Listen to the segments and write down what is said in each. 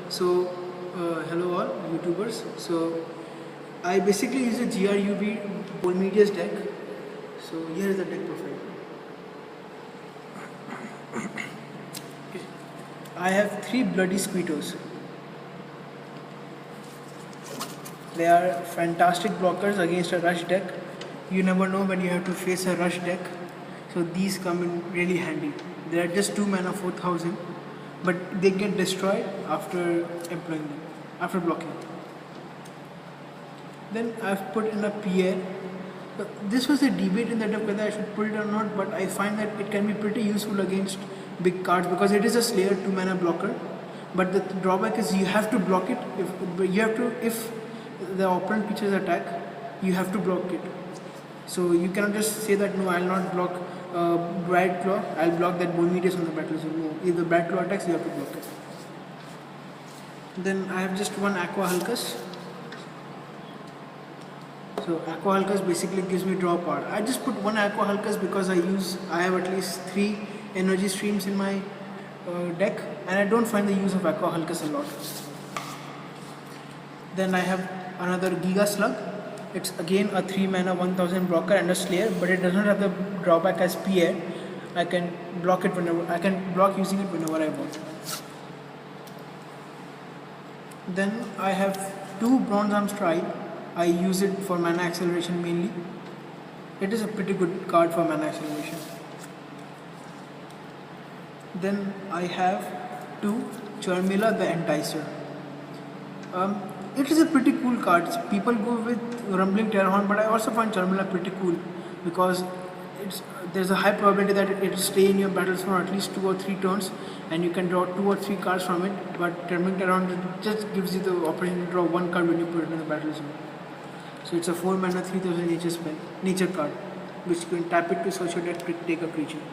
So, hello all YouTubers. So, I basically use a GRUB Bolmeteus deck. So, here is the deck profile. Okay. I have 3 bloody Squeetos. They are fantastic blockers against a rush deck. You never know when you have to face a rush deck. So, these come in really handy. They are just 2 mana 4000. But they get destroyed after employing them, after blocking. Then I've put in a PA. This was a debate in the deck whether I should put it or not, but I find that it can be pretty useful against big cards because it is a Slayer 2 mana blocker. But the drawback is you have to block it. If the opponent pitches attack, you have to block it. So you cannot just say that no, I'll not block Bright Claw, I'll block that Bolmeteus on the battle zone. No, if the Bright Claw attacks, you have to block it. Then I have just one Aqua Hulkus. So Aqua Hulkus basically gives me draw power. I just put one Aqua Hulkus because I have at least 3 energy streams in my deck, and I don't find the use of Aqua Hulkus a lot. Then I have another Giga Slug. It's again a 3 mana 1000 blocker and a Slayer, but it does not have the drawback as PA. I can block it whenever I can block using it whenever I want. Then I have 2 Bronze Arm Stride. I use it for mana acceleration mainly. It is a pretty good card for mana acceleration. Then I have 2 Charmilla the Enticer. It is a pretty cool card. People go with Rumbling Terrorhorn, but I also find Charmilla pretty cool because there's a high probability that it will stay in your battles for at least 2 or 3 turns, and you can draw 2 or 3 cards from it. But Rumbling Terrorhorn just gives you the opportunity to draw 1 card when you put it in the battle zone. So it's a 4 mana 3000 nature spell, nature card, which you can tap it to search your deck to take a creature.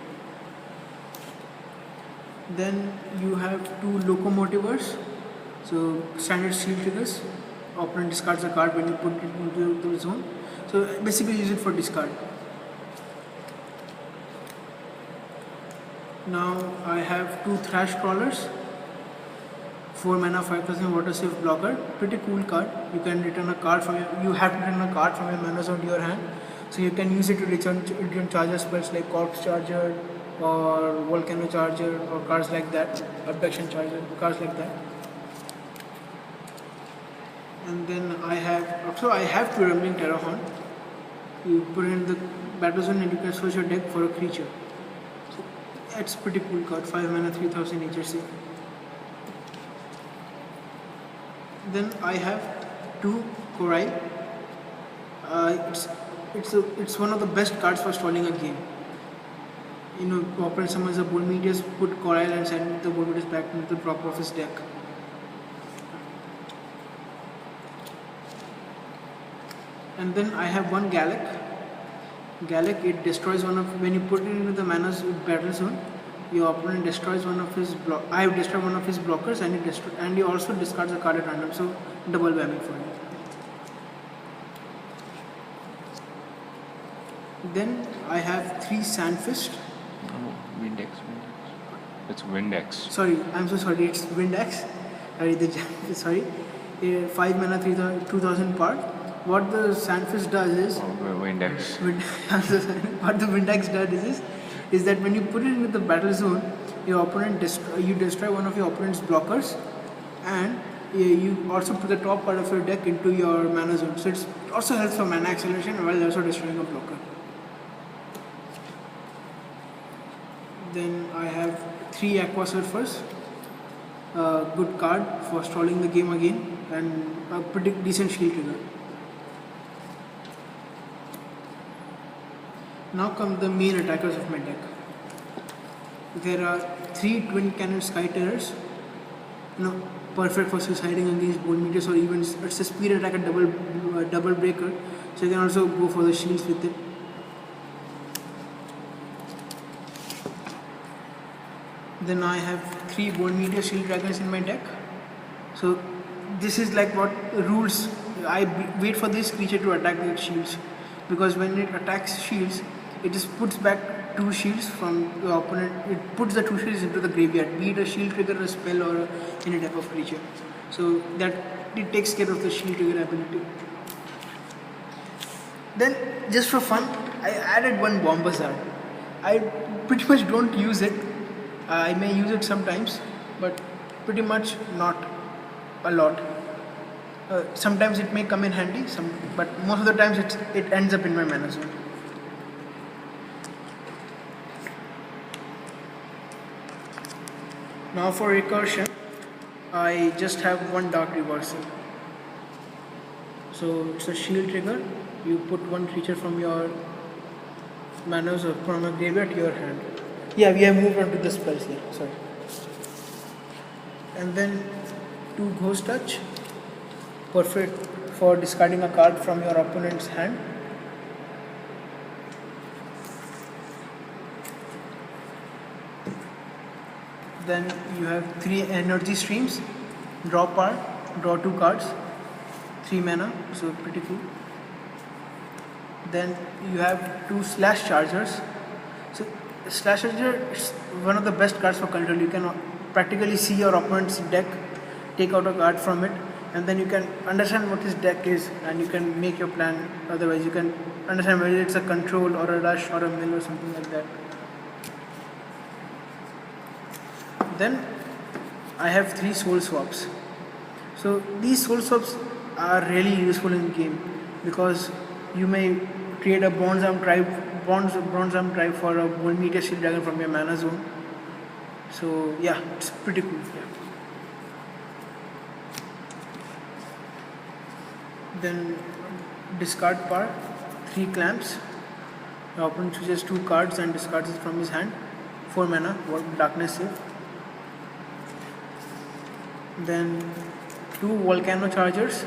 Then you have 2 Locomotivers. So standard shield triggers. Opponent discards a card when you put it into the zone. So basically use it for discard. Now I have 2 Thrash Crawlers. 4 mana 5000 water safe blocker. Pretty cool card. You can return a card from you have to return a card from your mana zone to your hand. So you can use it to return charger spells like Corpse Charger or Volcano Charger or cards like that. Abduction Charger, cards like that. And then I have 2 Rumbling Terrorhorn. You put it in the battle zone and you can search your deck for a creature. So that's pretty cool card. 5 mana 3000 nature safe. Then I have 2 Korai. It's one of the best cards for stalling a game. You know, opponent summons a Bolmeteus, put Korai and send the Bolmeteus back into the drop of his deck. And then I have 1 Galek. Galek, it destroys when you put it into the mana's battle zone, your opponent destroys one of his I have destroyed one of his blockers, and he also discards a card at random, so double whammy for him. Then I have 3 Sandfist. Oh, Windex. It's Windex. Sorry, I'm so sorry, it's Windex. Sorry, 5 mana 2000 power. What the Sandfist does is Windex. What the Windex does is that when you put it into the battle zone, your opponent you destroy one of your opponent's blockers, and you also put the top part of your deck into your mana zone. So it also helps for mana acceleration while also destroying a blocker. Then I have 3 Aqua Surfers. Good card for stalling the game again, and a pretty decent shield trigger. Now come the main attackers of my deck. There are 3 Twin Cannon Sky Terrors. Perfect for suiciding against Bolmeteus, or even it's a speed attack and double breaker. So you can also go for the shields with it. Then I have 3 Bolmeteus Shield Dragons in my deck. So this is like what rules. I wait for this creature to attack with shields, because when it attacks shields, it just puts back 2 shields from your opponent. It puts the 2 shields into the graveyard, be it a shield trigger, a spell, or any type of creature. So that it takes care of the shield trigger ability. Then, just for fun, I added one Bomb Bazaar. I pretty much don't use it. I may use it sometimes, but pretty much not a lot. Sometimes it may come in handy, but most of the times it ends up in my mana zone. Now for recursion, I just have one Dark Reversal. So it's a shield trigger. You put one creature from your manas or from a graveyard to your hand. Yeah, we have moved on to the spells here. Sorry. And then 2 Ghost Touch. Perfect for discarding a card from your opponent's hand. Then you have 3 energy streams. Draw power, draw 2 cards, 3 mana, so pretty cool. Then you have 2 Slash Chargers. So Slash Charger is one of the best cards for control. You can practically see your opponent's deck, take out a card from it, and then you can understand what his deck is, and you can make your plan. Otherwise, you can understand whether it's a control or a rush or a mill or something like that. Then I have 3 Soul Swaps. So these Soul Swaps are really useful in game because you may create a Bronze Arm Tribe for a Bolmeteus Shield Dragon from your mana zone. So yeah, it's pretty cool. Yeah. Then discard power, 3 Clamps. Your opponent chooses 2 cards and discards it from his hand. 4 mana, Darkness Save. Then 2 Volcano Chargers.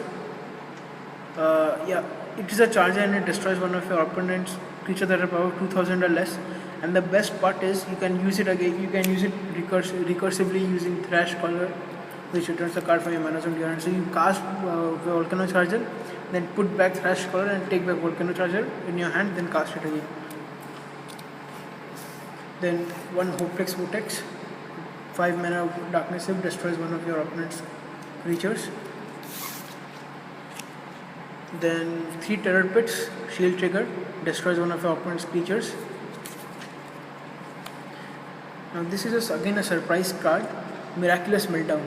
Yeah, it is a charger and it destroys one of your opponent's creature that are power 2000 or less. And the best part is you can use it again. You can use it recursively using Thrash Color, which returns a card from your mana zone to your hand. So you cast Volcano Charger, then put back Thrash Color and take back Volcano Charger in your hand, then cast it again. Then 1 Hoplex Vortex. 5 mana Darkness Save, destroys one of your opponent's creatures. Then 3 Terror Pits, Shield Trigger, destroys one of your opponent's creatures. Now this is again a surprise card, Miraculous Meltdown.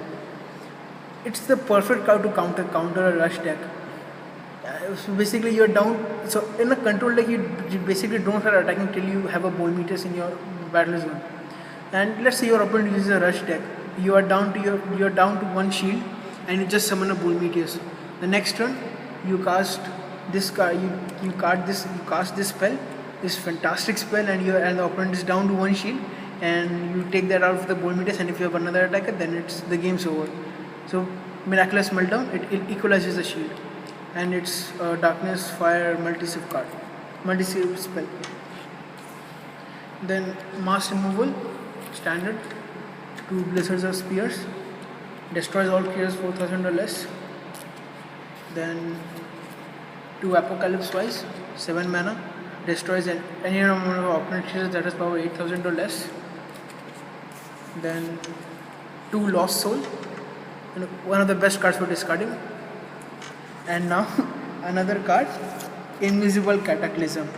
It's the perfect card to counter a rush deck. So basically you're down, so in a control deck you basically don't start attacking till you have a Bolmeteus in your battle zone. And let's say your opponent uses a rush deck. You are down to 1 shield and you just summon a Bolmeteus. The next turn you cast this card, you cast this spell, this fantastic spell, and the opponent is down to 1 shield, and you take that out of the Bolmeteus, and if you have another attacker, then the game's over. So Miraculous Meltdown, it equalizes the shield, and it's a Darkness Fire multi-save card, multi-save spell. Then Mass Removal, standard, 2 Blizzards of Spears, destroys all creatures 4000 or less. Then 2 Apocalypse Wise, 7 mana, destroys any number of opponent creatures that has power 8000 or less. Then 2 Lost Soul, one of the best cards for discarding. And now another card, Invisible Cataclysm.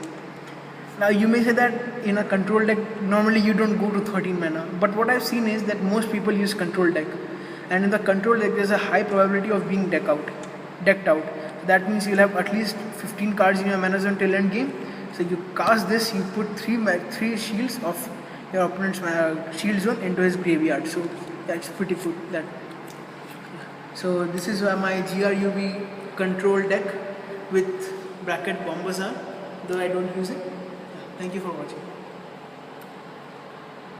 Now you may say that in a control deck normally you don't go to 13 mana, but what I've seen is that most people use control deck, and in the control deck there's a high probability of being decked out. That means you'll have at least 15 cards in your mana zone till end game. So you cast this, you put 3 shields of your opponent's shield zone into his graveyard. So that's pretty good. So this is my GRUB control deck with bracket Bomb Bazaar, though I don't use it. Thank you for watching.